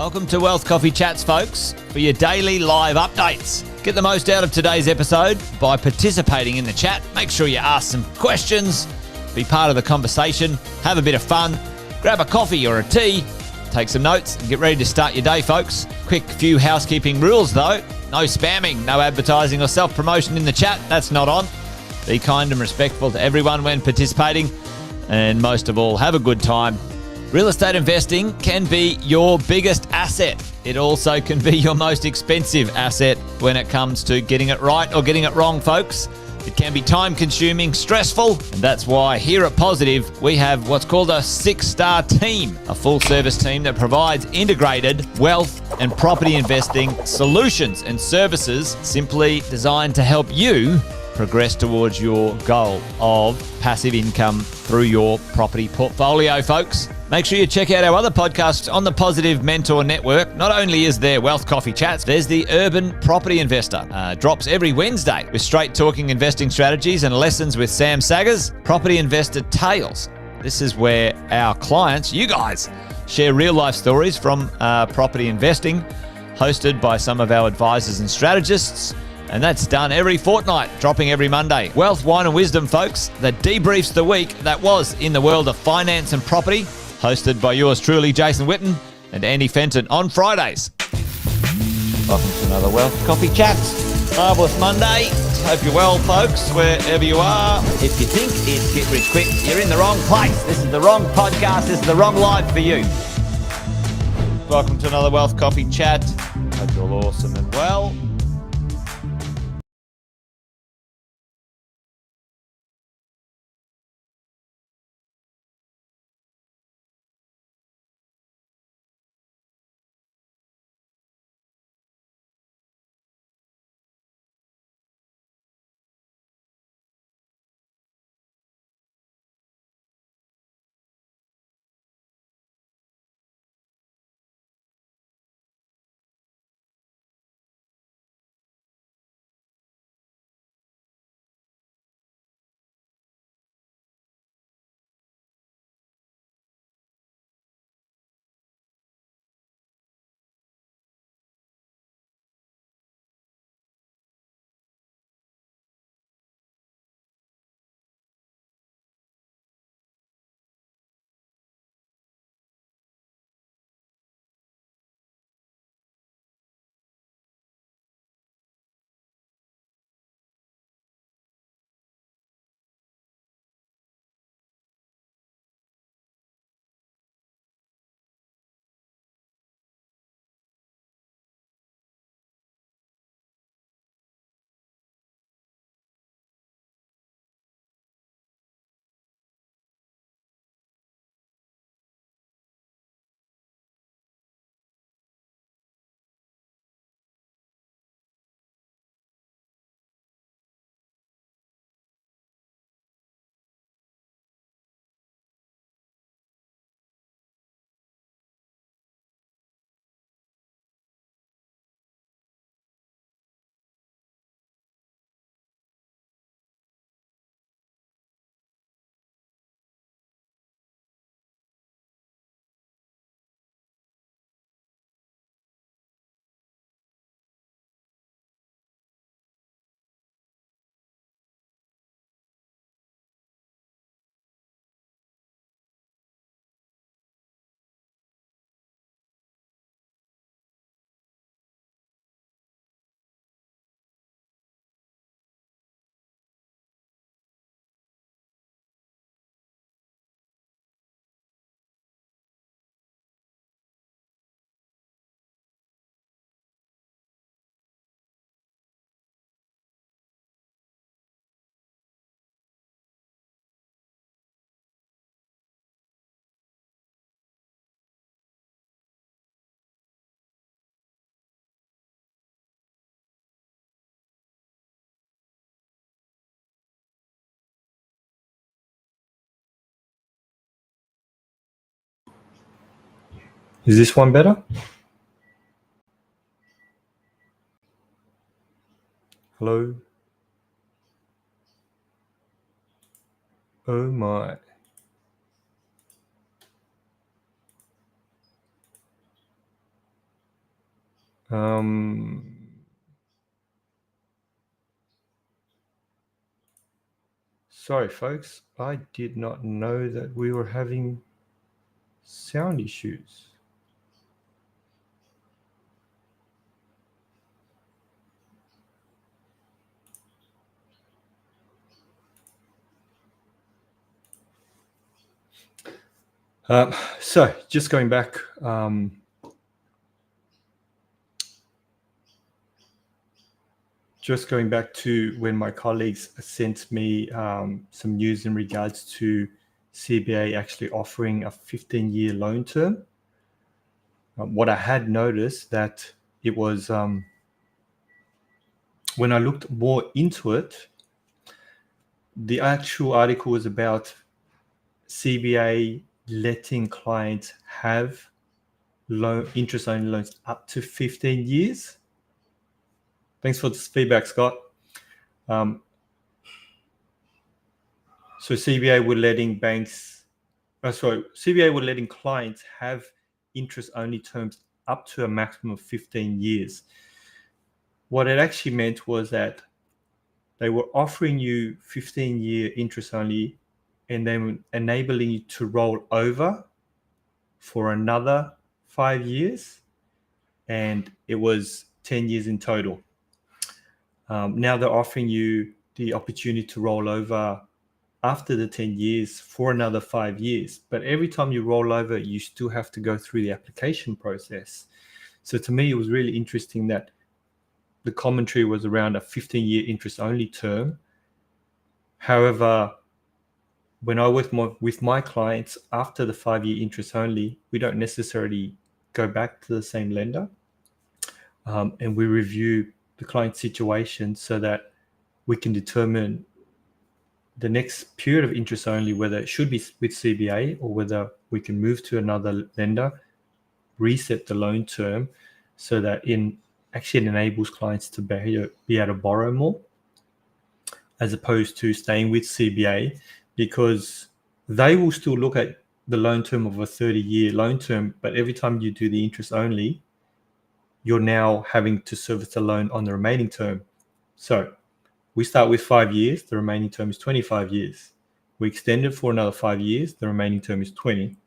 Welcome to Wealth Coffee Chats, folks, for your daily live updates. Get the most out of today's episode by participating in the chat. Make sure you ask some questions, be part of the conversation, have a bit of fun, grab a coffee or a tea, take some notes, and get ready to start your day, folks. Quick few housekeeping rules, though. No spamming, no advertising or self-promotion in the chat. That's not on. Be kind and respectful to everyone when participating. And most of all, have a good time. Real estate investing can be your biggest asset. It also can be your most expensive asset when it comes to getting it right or getting it wrong, folks. It can be time-consuming, stressful, and that's why here at Positive, we have what's called a 6-star team, a full-service team that provides integrated wealth and property investing solutions and services simply designed to help you progress towards your goal of passive income through your property portfolio, folks. Make sure you check out our other podcasts on the Positive Mentor Network. Not only is there Wealth Coffee Chats, there's the Urban Property Investor. Drops every Wednesday with straight talking investing strategies and lessons with Sam Saggers. Property Investor Tales. This is where our clients, you guys, share real life stories from property investing, hosted by some of our advisors and strategists. And that's done every fortnight, dropping every Monday. Wealth, Wine and Wisdom, folks, that debriefs the week that was in the world of finance and property, hosted by yours truly, Jason Witten and Andy Fenton on Fridays. Welcome to another Wealth Coffee Chats. Marvellous Monday. Hope you're well, folks, wherever you are. If you think it's Get Rich Quick, you're in the wrong place. This is the wrong podcast. This is the wrong life for you. Welcome to another Wealth Coffee Chat. Hope you're all awesome and well. Is this one better? Hello? Oh my. Sorry, folks. I did not know that we were having sound issues. So just going back, to when my colleagues sent me some news in regards to CBA actually offering a 15-year loan term. What I had noticed that it was when I looked more into it, the actual article was about CBA letting clients have interest-only loans up to 15 years. Thanks for this feedback, Scott. So CBA were letting CBA were letting clients have interest-only terms up to a maximum of 15 years. What it actually meant was that they were offering you 15-year interest-only and then enabling you to roll over for another 5 years, and it was 10 years in total. Now they're offering you the opportunity to roll over after the 10 years for another 5 years. But every time you roll over, you still have to go through the application process. So to me, it was really interesting that the commentary was around a 15-year interest-only term. However, when I work with my clients after the 5-year interest-only, we don't necessarily go back to the same lender. And we review the client situation so that we can determine the next period of interest only, whether it should be with CBA or whether we can move to another lender, reset the loan term so that it enables clients to be able to borrow more, as opposed to staying with CBA, because they will still look at the loan term of a 30-year loan term, but every time you do the interest only, you're now having to service the loan on the remaining term. So we start with 5 years, the remaining term is 25 years. We extend it for another 5 years, the remaining term is 20.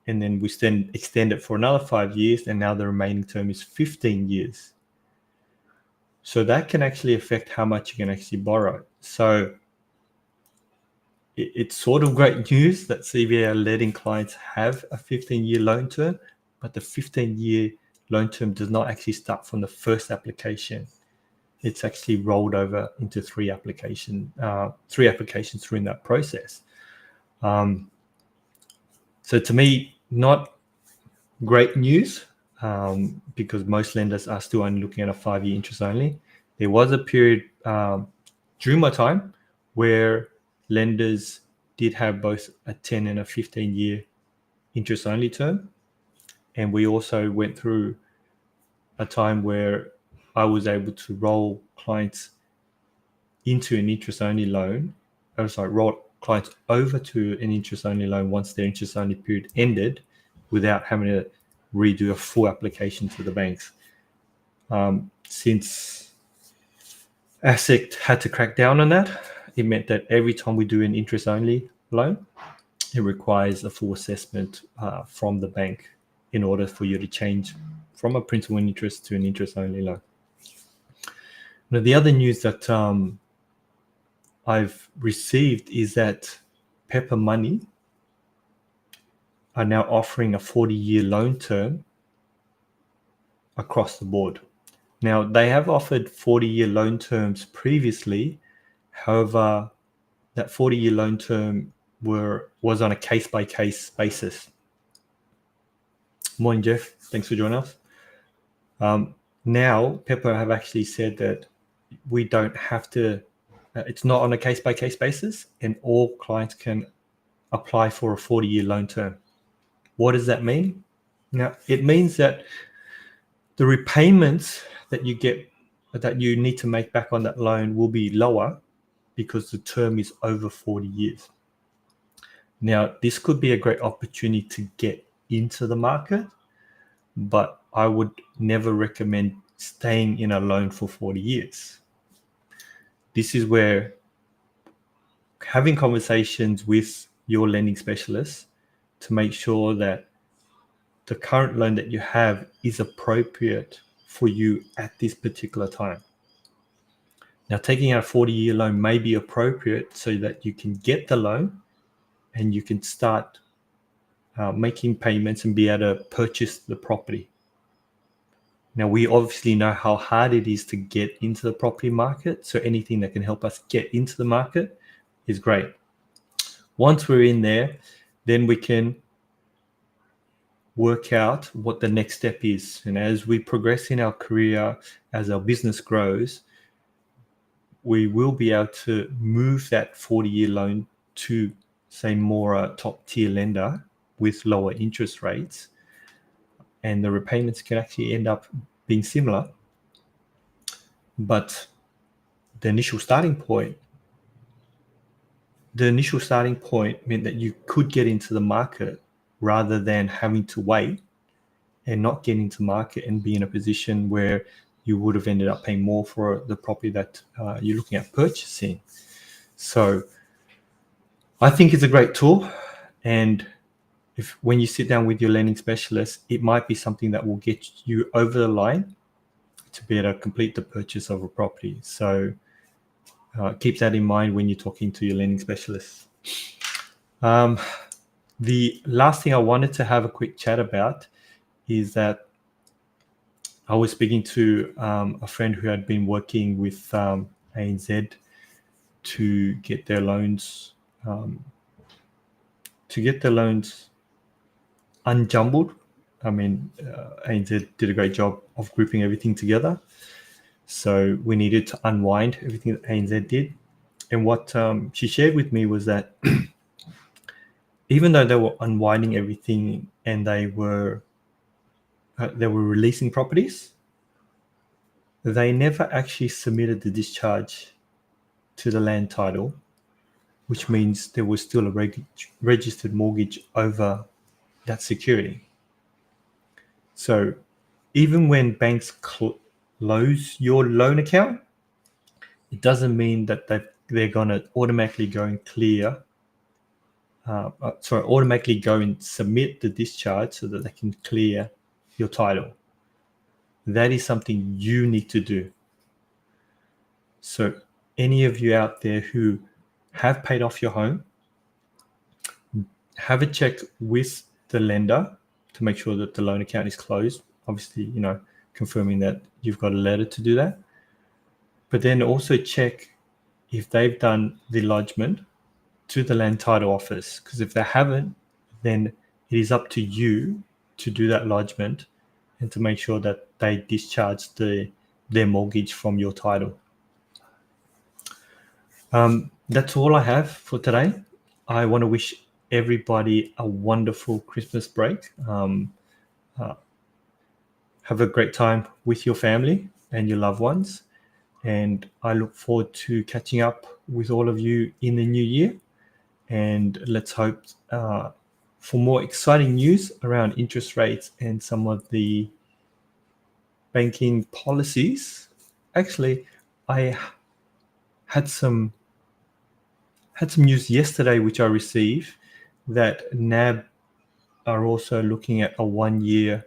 And then we extend it for another 5 years, and now the remaining term is 15 years. So that can actually affect how much you can actually borrow. So it's sort of great news that CBA are letting clients have a 15-year loan term, but the 15-year loan term does not actually start from the first application. It's actually rolled over into three applications during that process. So to me, not great news, because most lenders are still only looking at a 5-year interest only. There was a period during my time where lenders did have both a 10 and a 15-year interest only term. And we also went through a time where I was able to roll clients into an interest-only loan. Roll clients over to an interest-only loan once their interest-only period ended, without having to redo a full application to the banks. Since ASIC had to crack down on that, it meant that every time we do an interest-only loan, it requires a full assessment from the bank in order for you to change from a principal and interest to an interest-only loan. Now, the other news that I've received is that Pepper Money are now offering a 40-year loan term across the board. Now, they have offered 40-year loan terms previously. However, that 40-year loan term was on a case-by-case basis. Morning, Jeff. Thanks for joining us. Now, Pepper have actually said that we don't have to, it's not on a case-by-case basis, and all clients can apply for a 40-year loan term. What does that mean? Now, it means that the repayments that you need to make back on that loan will be lower because the term is over 40 years. Now, this could be a great opportunity to get into the market, but I would never recommend staying in a loan for 40 years. This is where having conversations with your lending specialist to make sure that the current loan that you have is appropriate for you at this particular time. Now, taking out a 40-year loan may be appropriate so that you can get the loan and you can start making payments and be able to purchase the property. Now, we obviously know how hard it is to get into the property market, so anything that can help us get into the market is great. Once we're in there, then we can work out what the next step is. And as we progress in our career, as our business grows, we will be able to move that 40-year loan to, say, more a top-tier lender with lower interest rates, and the repayments can actually end up being similar. But the initial starting point meant that you could get into the market rather than having to wait and not get into market and be in a position where you would have ended up paying more for the property that you're looking at purchasing. So I think it's a great tool. And when you sit down with your lending specialist, it might be something that will get you over the line to be able to complete the purchase of a property. So keep that in mind when you're talking to your lending specialist. The last thing I wanted to have a quick chat about is that I was speaking to a friend who had been working with ANZ to get their loans unjumbled. I mean, ANZ did a great job of grouping everything together. So we needed to unwind everything that ANZ did. And what she shared with me was that even though they were unwinding everything and they were releasing properties, they never actually submitted the discharge to the land title, which means there was still a registered mortgage over that security. So even when banks close your loan account, it doesn't mean that they're going to automatically go and automatically go and submit the discharge so that they can clear your title. That is something you need to do. So any of you out there who have paid off your home, have a check with the lender to make sure that the loan account is closed. Obviously, confirming that you've got a letter to do that. But then also check if they've done the lodgement to the land title office. Because if they haven't, then it is up to you to do that lodgement and to make sure that they discharge their mortgage from your title. That's all I have for today. I want to wish everybody a wonderful Christmas break. Have a great time with your family and your loved ones. And I look forward to catching up with all of you in the new year. And let's hope for more exciting news around interest rates and some of the banking policies. Actually, I had some news yesterday which I received that NAB are also looking at a one-year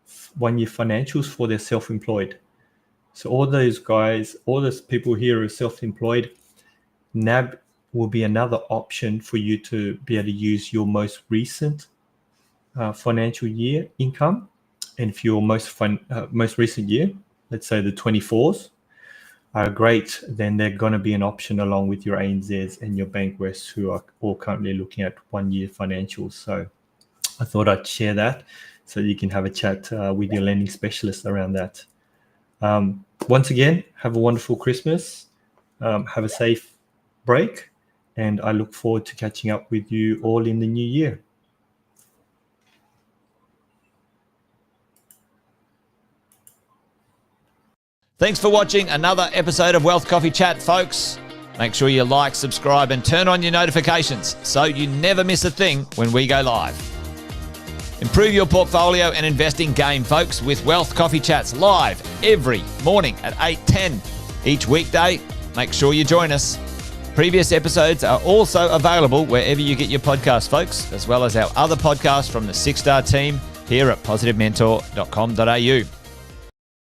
financials for their self-employed. So all those people here are self-employed. NAB will be another option for you to be able to use your most recent financial year income. And if your most recent year, let's say the 24s, are great, then they're going to be an option along with your ANZs and your Bankwest, who are all currently looking at 1 year financials. So I thought I'd share that so you can have a chat with your lending specialist around that. Once again, have a wonderful Christmas. Have a safe break. And I look forward to catching up with you all in the new year. Thanks for watching another episode of Wealth Coffee Chat, folks. Make sure you like, subscribe, and turn on your notifications so you never miss a thing when we go live. Improve your portfolio and investing game, folks, with Wealth Coffee Chats live every morning at 8:10 each weekday. Make sure you join us. Previous episodes are also available wherever you get your podcasts, folks, as well as our other podcasts from the 6 Star team here at positivementor.com.au.